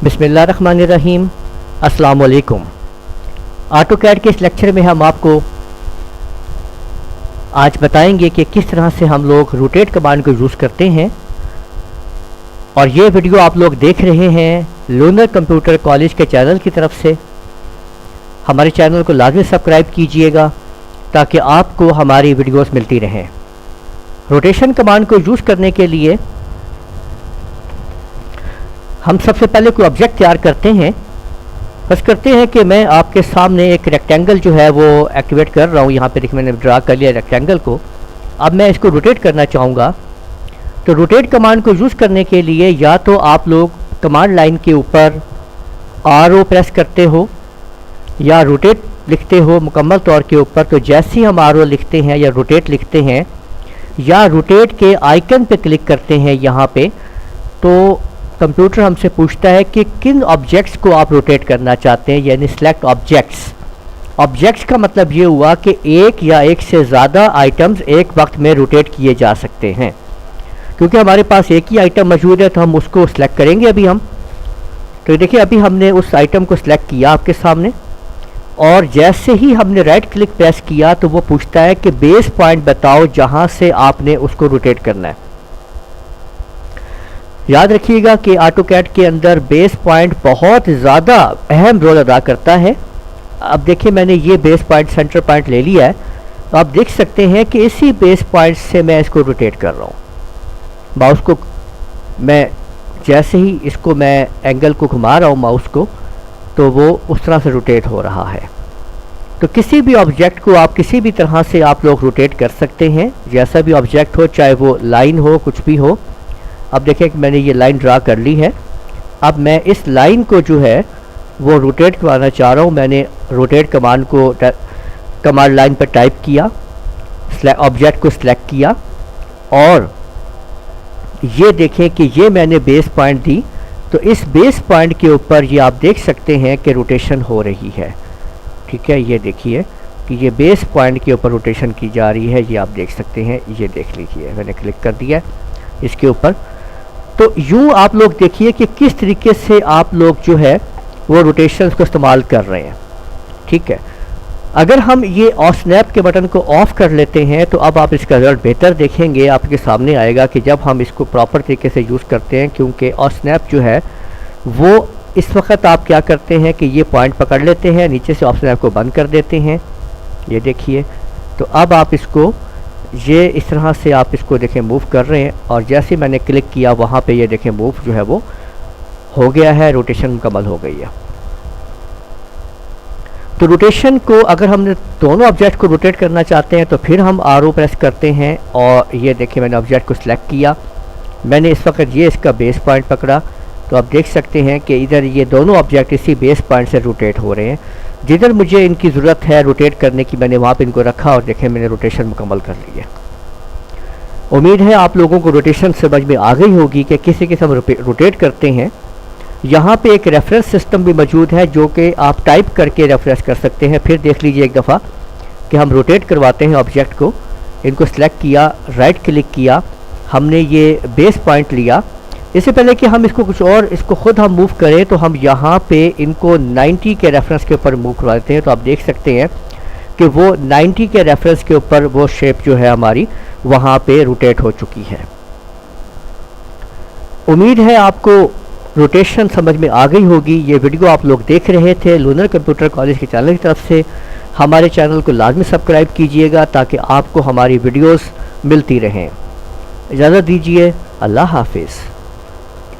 बिस्मिल्लाहिर्रहमानिर्रहीम। अस्सलाम वालेकुम। ऑटोकैड के इस लेक्चर में हम आपको आज बताएंगे कि किस तरह से हम लोग रोटेट कमांड को यूज़ करते हैं। और ये वीडियो आप लोग देख रहे हैं लूनर कंप्यूटर कॉलेज के चैनल की तरफ से। हमारे चैनल को लाजमी सब्सक्राइब कीजिएगा ताकि आपको हमारी वीडियोस मिलती रहें। रोटेशन कमांड को यूज़ करने के लिए हम सबसे पहले कोई ऑब्जेक्ट तैयार करते हैं। बस करते हैं कि मैं आपके सामने एक रेक्टेंगल जो है वो एक्टिवेट कर रहा हूँ। यहाँ पे देखिए मैंने ड्रा कर लिया रेक्टेंगल को। अब मैं इसको रोटेट करना चाहूँगा। तो रोटेट कमांड को यूज़ करने के लिए या तो आप लोग कमांड लाइन के ऊपर RO प्रेस करते हो या रोटेट लिखते हो मुकम्मल तौर के ऊपर। तो जैसे ही हम RO लिखते हैं या रोटेट लिखते हैं या रोटेट के आइकन पे क्लिक करते हैं यहाँ पे, तो कंप्यूटर हमसे पूछता है कि किन ऑब्जेक्ट्स को आप रोटेट करना चाहते हैं, यानी सिलेक्ट ऑब्जेक्ट्स। ऑब्जेक्ट्स का मतलब ये हुआ कि एक या एक से ज़्यादा आइटम्स एक वक्त में रोटेट किए जा सकते हैं। क्योंकि हमारे पास एक ही आइटम मौजूद है तो हम उसको सिलेक्ट करेंगे अभी हम। तो देखिए अभी हमने उस आइटम को सिलेक्ट किया आपके सामने, और जैसे ही हमने राइट क्लिक प्रेस किया तो वो पूछता है कि बेस पॉइंट बताओ जहाँ से आपने उसको रोटेट करना है। याद रखिएगा कि ऑटोकैड के अंदर बेस पॉइंट बहुत ज़्यादा अहम रोल अदा करता है। अब देखिए मैंने ये बेस पॉइंट सेंटर पॉइंट ले लिया है। तो आप देख सकते हैं कि इसी बेस पॉइंट से मैं इसको रोटेट कर रहा हूँ। माउस को मैं जैसे ही इसको मैं एंगल को घुमा रहा हूँ माउस को, तो वो उस तरह से रोटेट हो रहा है। तो किसी भी ऑब्जेक्ट को आप किसी भी तरह से आप लोग रोटेट कर सकते हैं, जैसा भी ऑब्जेक्ट हो, चाहे वो लाइन हो कुछ भी हो। अब देखिए कि मैंने ये लाइन ड्रा कर ली है। अब मैं इस लाइन को जो है वो रोटेट करवाना चाह रहा हूँ। मैंने रोटेट कमांड को कमांड लाइन पर टाइप किया, ऑब्जेक्ट को सिलेक्ट किया, और ये देखें कि ये मैंने बेस पॉइंट दी। तो इस बेस पॉइंट के ऊपर ये आप देख सकते हैं कि रोटेशन हो रही है। ठीक है, ये देखिए कि ये बेस पॉइंट के ऊपर रोटेशन की जा रही है। ये आप देख सकते हैं, ये देख लीजिए मैंने क्लिक कर दिया इसके ऊपर। तो यूँ आप लोग देखिए कि किस तरीके से आप लोग जो है वो रोटेशंस को इस्तेमाल कर रहे हैं। ठीक है, अगर हम ये ऑफ स्नैप के बटन को ऑफ़ कर लेते हैं तो अब आप इसका रिजल्ट बेहतर देखेंगे। आपके सामने आएगा कि जब हम इसको प्रॉपर तरीके से यूज़ करते हैं, क्योंकि ऑफ स्नैप जो है वो इस वक्त आप क्या करते हैं कि ये पॉइंट पकड़ लेते हैं, नीचे से ऑफ स्नैप को बंद कर देते हैं। ये देखिए, तो अब आप इसको ये इस तरह से आप इसको देखें मूव कर रहे हैं, और जैसे मैंने क्लिक किया वहाँ पे ये देखें मूव जो है वो हो गया है, रोटेशन मुकम्मल हो गई है। तो रोटेशन को अगर हमने दोनों ऑब्जेक्ट को रोटेट करना चाहते हैं तो फिर हम RO प्रेस करते हैं, और ये देखिए मैंने ऑब्जेक्ट को सिलेक्ट किया। मैंने इस वक्त ये इसका बेस पॉइंट पकड़ा। तो आप देख सकते हैं कि इधर ये दोनों ऑब्जेक्ट इसी बेस पॉइंट से रोटेट हो रहे हैं। जिधर मुझे इनकी ज़रूरत है रोटेट करने की मैंने वहाँ पे इनको रखा, और देखें मैंने रोटेशन मुकम्मल कर ली है। उम्मीद है आप लोगों को रोटेशन समझ में आ गई होगी कि किसी किस्म रोटेट करते हैं। यहाँ पे एक रेफरेंस सिस्टम भी मौजूद है जो कि आप टाइप करके रेफरेंस कर सकते हैं। फिर देख लीजिए एक दफ़ा कि हम रोटेट करवाते हैं ऑब्जेक्ट को। इनको सिलेक्ट किया, राइट क्लिक किया, हमने ये बेस पॉइंट लिया। इससे पहले कि हम इसको कुछ और इसको ख़ुद हम मूव करें तो हम यहाँ पे इनको 90 के रेफरेंस के ऊपर मूव करवा देते हैं। तो आप देख सकते हैं कि वो 90 के रेफरेंस के ऊपर वो शेप जो है हमारी वहाँ पे रोटेट हो चुकी है। उम्मीद है आपको रोटेशन समझ में आ गई होगी। ये वीडियो आप लोग देख रहे थे लूनर कंप्यूटर कॉलेज के चैनल की तरफ से। हमारे चैनल को लाजमी सब्सक्राइब कीजिएगा ताकि आपको हमारी वीडियोस मिलती रहें। इजाज़त दीजिए, अल्लाह हाफिज़।